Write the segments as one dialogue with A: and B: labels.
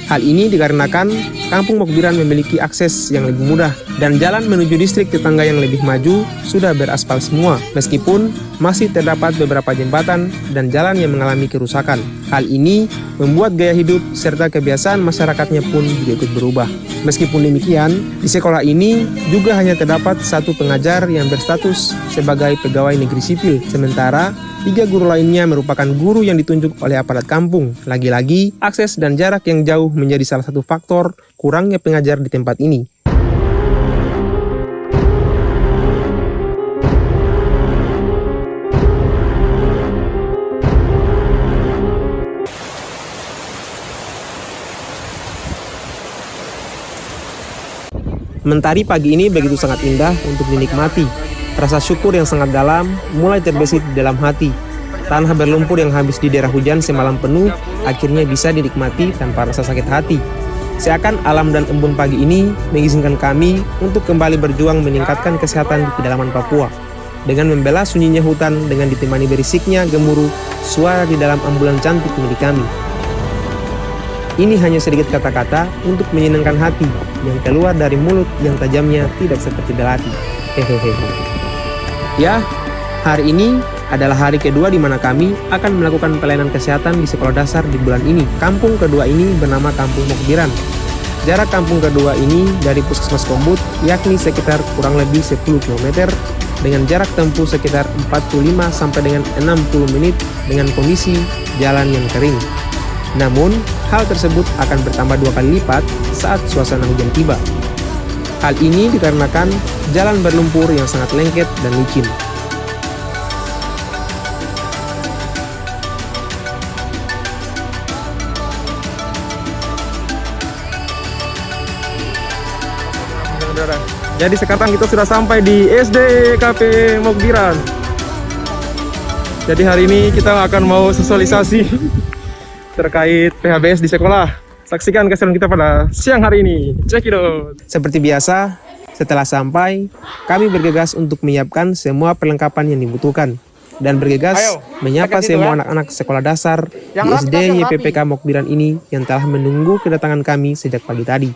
A: Hal ini dikarenakan Kampung Mokbiran memiliki akses yang lebih mudah dan jalan menuju distrik tetangga yang lebih maju sudah beraspal semua, meskipun masih terdapat beberapa jembatan dan jalan yang mengalami kerusakan. Hal ini membuat gaya hidup serta kebiasaan masyarakatnya pun juga ikut berubah. Meskipun demikian, di sekolah ini juga hanya terdapat satu pengajar yang berstatus sebagai pegawai negeri sipil, sementara 3 guru lainnya merupakan guru yang ditunjuk oleh aparat kampung. Lagi-lagi, akses dan jarak yang jauh menjadi salah satu faktor kurangnya pengajar di tempat ini. Mentari pagi ini begitu sangat indah untuk dinikmati. Rasa syukur yang sangat dalam mulai terbesit di dalam hati. Tanah berlumpur yang habis didera hujan semalam penuh akhirnya bisa dinikmati tanpa rasa sakit hati. Seakan alam dan embun pagi ini mengizinkan kami untuk kembali berjuang meningkatkan kesehatan di pedalaman Papua. Dengan membela sunyinya hutan dengan ditemani berisiknya gemuruh suara di dalam ambulan cantik milik kami. Ini hanya sedikit kata-kata untuk menyenangkan hati yang keluar dari mulut yang tajamnya tidak seperti belati. Hehehe. Ya, hari ini adalah hari kedua di mana kami akan melakukan pelayanan kesehatan di sekolah dasar di bulan ini. Kampung kedua ini bernama Kampung Mokbiran. Jarak kampung kedua ini dari Puskesmas Kombut yakni sekitar kurang lebih 10 km dengan jarak tempuh sekitar 45 sampai dengan 60 menit dengan kondisi jalan yang kering. Namun, hal tersebut akan bertambah 2 kali lipat saat suasana hujan tiba. Hal ini dikarenakan jalan berlumpur yang sangat lengket dan licin.
B: Jadi sekarang kita sudah sampai di SD KP Mokbiran. Jadi hari ini kita akan mau sosialisasi terkait PHBS di sekolah. Saksikan keseruan kita pada siang hari ini. Check it out.
A: Seperti biasa, setelah sampai, kami bergegas untuk menyiapkan semua perlengkapan yang dibutuhkan dan bergegas menyapa semua anak-anak sekolah dasar di SD YPPK Mokbiran ini yang telah menunggu kedatangan kami sejak pagi tadi.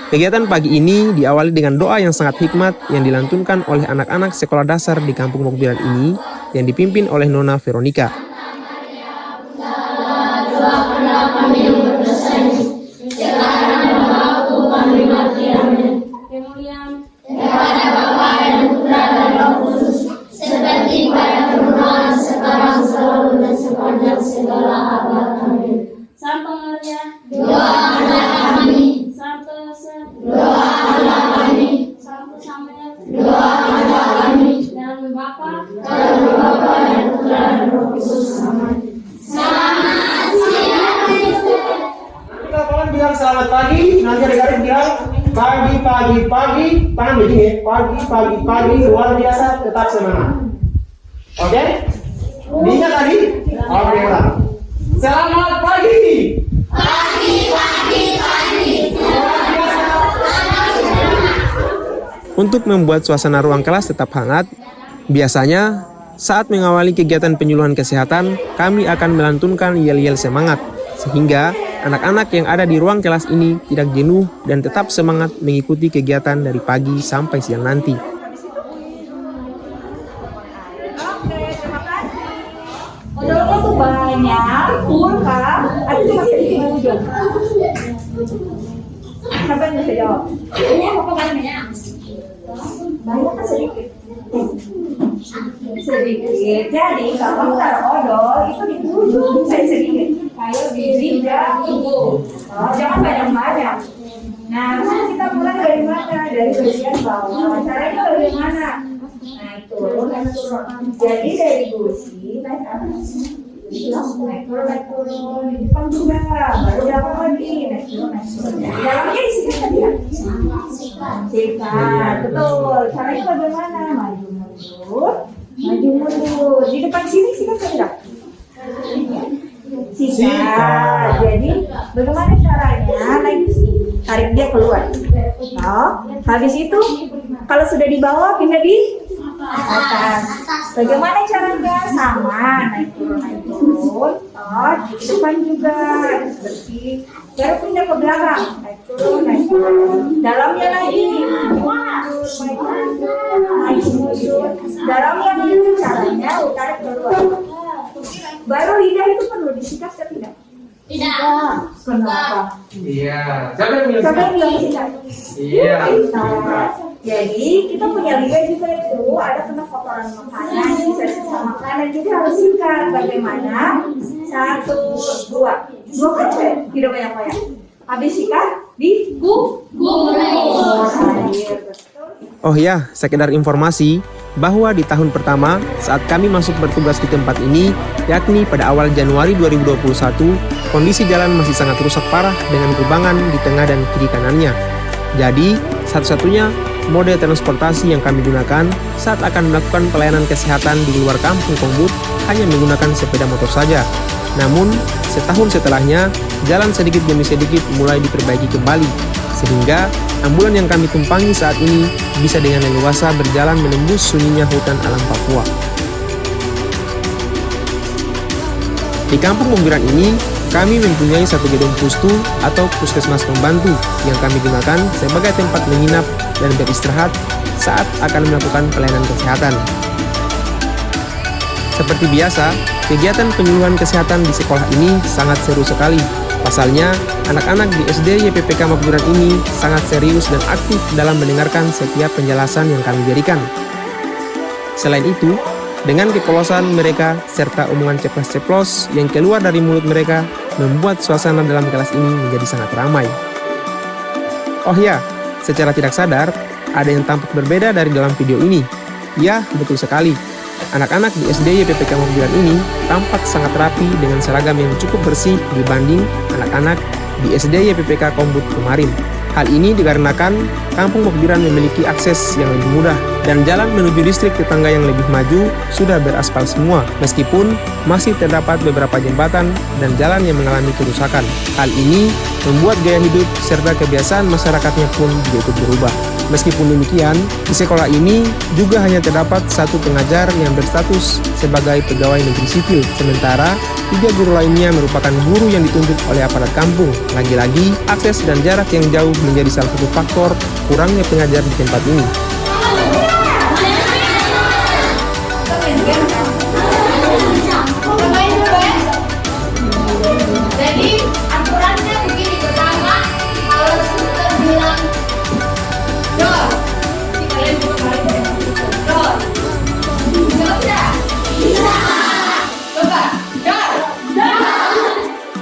A: Kegiatan pagi ini diawali dengan doa yang sangat hikmat yang dilantunkan oleh anak-anak sekolah dasar di Kampung Mokbiran ini yang dipimpin oleh Nona Veronica.
C: Selamat pagi, nanti adik-adik bilang pagi, tangan begini, pagi, luar biasa, tetap semangat. Oke? Diingat tadi? Oke, ulang. Selamat pagi.
A: Untuk membuat suasana ruang kelas tetap hangat, biasanya saat mengawali kegiatan penyuluhan kesehatan, kami akan melantunkan yel-yel semangat, sehingga anak-anak yang ada di ruang kelas ini tidak jenuh dan tetap semangat mengikuti kegiatan dari pagi sampai siang nanti.
D: Oke, terima kasih. Odol tuh banyak, full kak. Ada cuma sedikit ujung. Siapa yang bisa jawab? Ini apa banyak? Banyak kan sedikit. Sedikit. Jadi kalau taruh odol itu di ujung saya sedikit. Kayak biji jagung. Jangan banyak-banyak. Nah, kita mulai dari mana? Dari bagian bawah. Caranya bagaimana? Naik turun. Jadi dari gusi naik atas. Naik turun. Di depan juga. Baru dapat lagi. Naik turun. Dalamnya di sini tadi ya? Sikat. Betul. Caranya bagaimana? Maju mundur. Di depan sini sikat tidak? sikat. Jadi bagaimana caranya? Tarik dia keluar. Nah, habis itu kalau sudah di bawah pindah di atas. Bagaimana caranya? Sama, naik turun. Oh, di depan juga seperti. Baru pindah ke belakang, naik turun. Dalamnya lagi, mundur. Dalamnya lagi caranya tarik keluar. Baru lidah itu perlu disikat atau tidak? Tidak. Kenapa?
C: Iya. Siapa yang bilang?
D: Siapa yang bilang sikat?
C: Iya.
D: Jadi kita punya lidah juga itu ada kena kotoran makanan, sisa makanan, jadi harus sikat. Bagaimana? 1, 2 kan tidak banyak. Habis sikat di
A: Oh ya, sekedar informasi bahwa di tahun pertama saat kami masuk bertugas di tempat ini, yakni pada awal Januari 2021, kondisi jalan masih sangat rusak parah dengan kubangan di tengah dan kiri kanannya. Jadi, satu-satunya mode transportasi yang kami gunakan saat akan melakukan pelayanan kesehatan di luar kampung Kongbut hanya menggunakan sepeda motor saja. Namun, setahun setelahnya, jalan sedikit demi sedikit mulai diperbaiki kembali, sehingga ambulan yang kami tumpangi saat ini bisa dengan leluasa berjalan menembus sunyinya hutan alam Papua. Di kampung Mogbiran ini, kami mempunyai satu gedung pustu atau puskesmas pembantu yang kami gunakan sebagai tempat menginap dan beristirahat saat akan melakukan pelayanan kesehatan. Seperti biasa, kegiatan penyuluhan kesehatan di sekolah ini sangat seru sekali. Pasalnya, anak-anak di SD YPPK Mogbiran ini sangat serius dan aktif dalam mendengarkan setiap penjelasan yang kami berikan. Selain itu, dengan kepolosan mereka serta omongan ceplos-ceplos yang keluar dari mulut mereka membuat suasana dalam kelas ini menjadi sangat ramai. Oh ya, secara tidak sadar, ada yang tampak berbeda dari dalam video ini. Ya, betul sekali. Anak-anak di SD YPPK Mogbiran ini tampak sangat rapi dengan seragam yang cukup bersih dibanding anak-anak di SD YPPK Kongbut kemarin. Hal ini dikarenakan kampung Mogbiran memiliki akses yang lebih mudah dan jalan menuju distrik tetangga yang lebih maju sudah beraspal semua, meskipun masih terdapat beberapa jembatan dan jalan yang mengalami kerusakan. Hal ini membuat gaya hidup serta kebiasaan masyarakatnya pun juga ikut berubah. Meskipun demikian, di sekolah ini juga hanya terdapat satu pengajar yang berstatus sebagai pegawai negeri sipil, sementara 3 guru lainnya merupakan guru yang ditunjuk oleh aparat kampung. Lagi-lagi, akses dan jarak yang jauh menjadi salah satu faktor kurangnya pengajar di tempat ini.
E: Jadi aturannya begini, pertama harus bilang dor. Jadi kalian juga balik dor. Sudah. Bisa. Coba. Dor.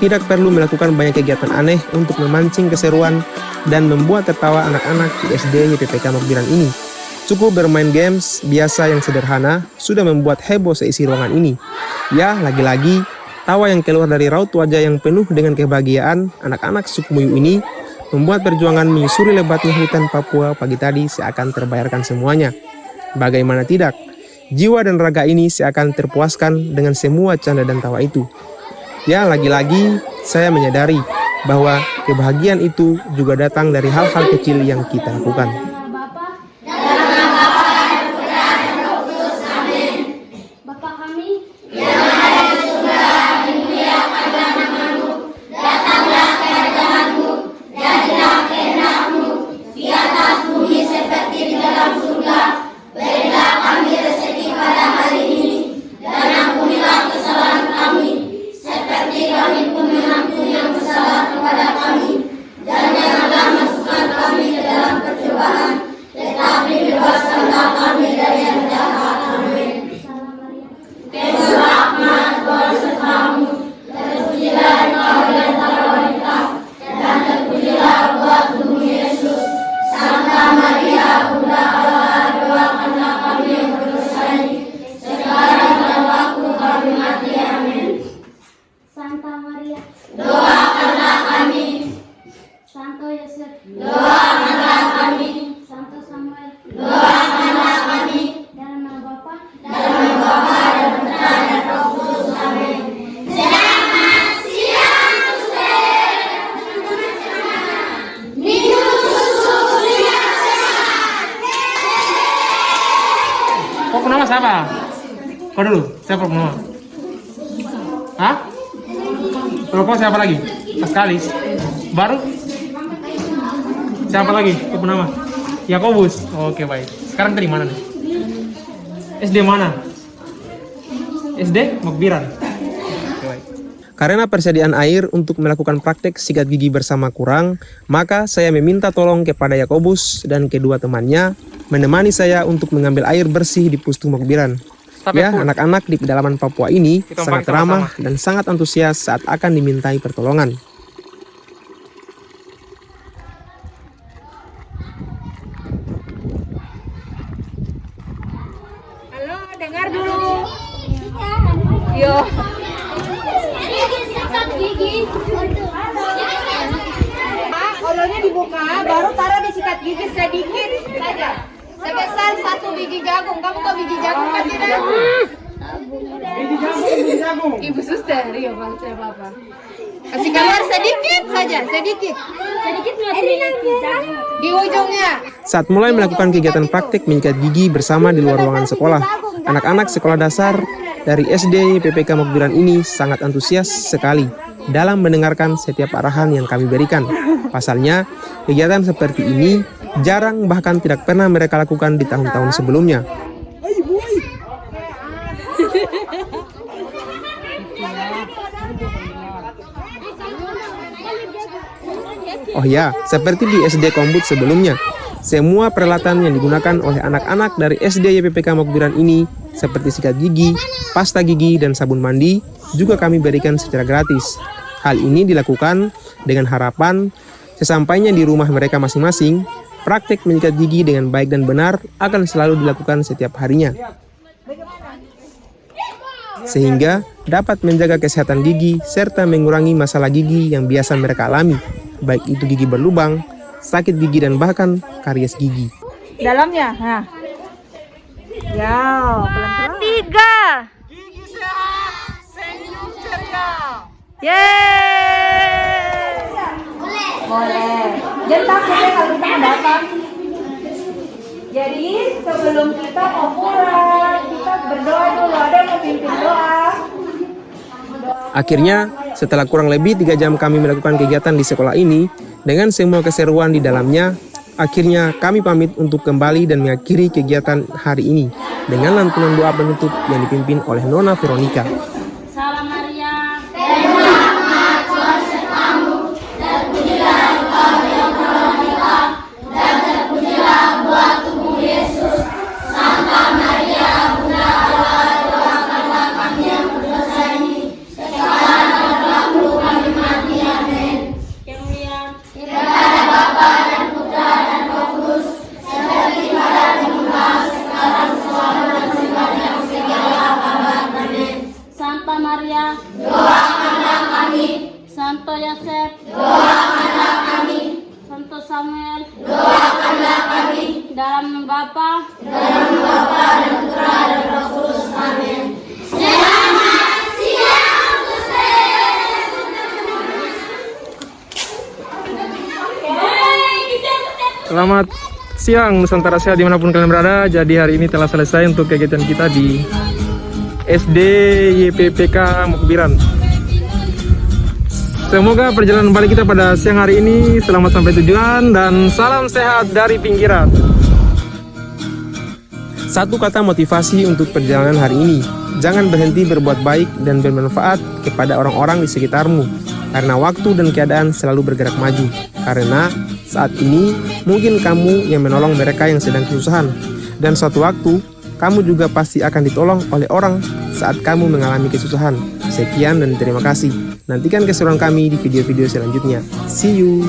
A: Tidak perlu melakukan banyak kegiatan aneh untuk memancing keseruan dan membuat tertawa anak-anak di SD YPPK Mogbiran ini. Cukup bermain games biasa yang sederhana sudah membuat heboh seisi ruangan ini. Ya, lagi-lagi, tawa yang keluar dari raut wajah yang penuh dengan kebahagiaan anak-anak suku Muyu ini membuat perjuangan menyusuri lebatnya hutan Papua pagi tadi seakan terbayarkan semuanya. Bagaimana tidak, jiwa dan raga ini seakan terpuaskan dengan semua canda dan tawa itu. Ya, lagi-lagi saya menyadari bahwa kebahagiaan itu juga datang dari hal-hal kecil yang kita lakukan.
E: Bapak kami
F: Jangan masukkan kami ke dalam percobaan,
C: Penama siapa? Kau dulu, siapa penama? Hah? Rokok siapa lagi? Askalis. Baru? Siapa lagi? Kau penama? Yakobus. Oke, baik. Sekarang dari mana nih? SD mana? SD Mokbiran. Oke, baik.
A: Karena persediaan air untuk melakukan praktek sikat gigi bersama kurang, maka saya meminta tolong kepada Yakobus dan kedua temannya menemani saya untuk mengambil air bersih di Pustu Mokbiran. Ya, anak-anak di pedalaman Papua ini sangat ramah dan sangat antusias saat akan dimintai pertolongan.
D: Halo, dengar dulu. Yo. Odolnya dibuka, baru taruh di sikat gigi sedikit saja. Sebesar 1 biji jagung. Kamu tahu biji jagung kan tidak?
C: Biji jagung.
E: Ibu suster, iya saya apa?
D: Kasih keluar sedikit saja, sedikit.
E: Sedikit
D: Di ujungnya.
A: Saat mulai melakukan kegiatan praktik menyikat gigi bersama di luar ruangan sekolah, anak-anak sekolah dasar dari SD PPK Mokbiran ini sangat antusias sekali dalam mendengarkan setiap arahan yang kami berikan. Pasalnya, kegiatan seperti ini jarang bahkan tidak pernah mereka lakukan di tahun-tahun sebelumnya. Oh ya, seperti di SD Kombut sebelumnya, semua peralatan yang digunakan oleh anak-anak dari SD YPPK Mokbiran ini seperti sikat gigi, pasta gigi, dan sabun mandi juga kami berikan secara gratis. Hal ini dilakukan dengan harapan sesampainya di rumah mereka masing-masing, praktek menyikat gigi dengan baik dan benar akan selalu dilakukan setiap harinya. Sehingga dapat menjaga kesehatan gigi serta mengurangi masalah gigi yang biasa mereka alami, baik itu gigi berlubang, sakit gigi, dan bahkan karies gigi.
D: Dalamnya, nah. Ya, pelan-pelan. 3. Gigi sehat, senyum ceria. Yeay. Boleh. Jangan takut ya kalau kita datang. Jadi sebelum kita mau pulang, kita berdoa dulu. Ada yang mau pimpin doa.
A: Akhirnya, setelah kurang lebih 3 jam kami melakukan kegiatan di sekolah ini, dengan semua keseruan di dalamnya, akhirnya kami pamit untuk kembali dan mengakhiri kegiatan hari ini dengan lantunan doa penutup yang dipimpin oleh Nona Veronica.
E: Salam Maria. Santa Maria, doakanlah kami. Santo Yosef, doakanlah kami. Santo Samuel, doakanlah kami. Dalam nama Bapa, dan Putra, dan Roh Kudus. Amin. Selamat siang,
B: Selamat siang Nusantara Sehat dimanapun kalian berada. Jadi hari ini telah selesai untuk kegiatan kita di SD YPPK Mokbiran. Semoga perjalanan balik kita pada siang hari ini selamat sampai tujuan dan salam sehat dari pinggiran.
A: Satu kata motivasi untuk perjalanan hari ini, jangan berhenti berbuat baik dan bermanfaat kepada orang-orang di sekitarmu, karena waktu dan keadaan selalu bergerak maju. Karena saat ini mungkin kamu yang menolong mereka yang sedang kesusahan, dan suatu waktu kamu juga pasti akan ditolong oleh orang saat kamu mengalami kesusahan. Sekian dan terima kasih. Nantikan keseruan kami di video-video selanjutnya. See you.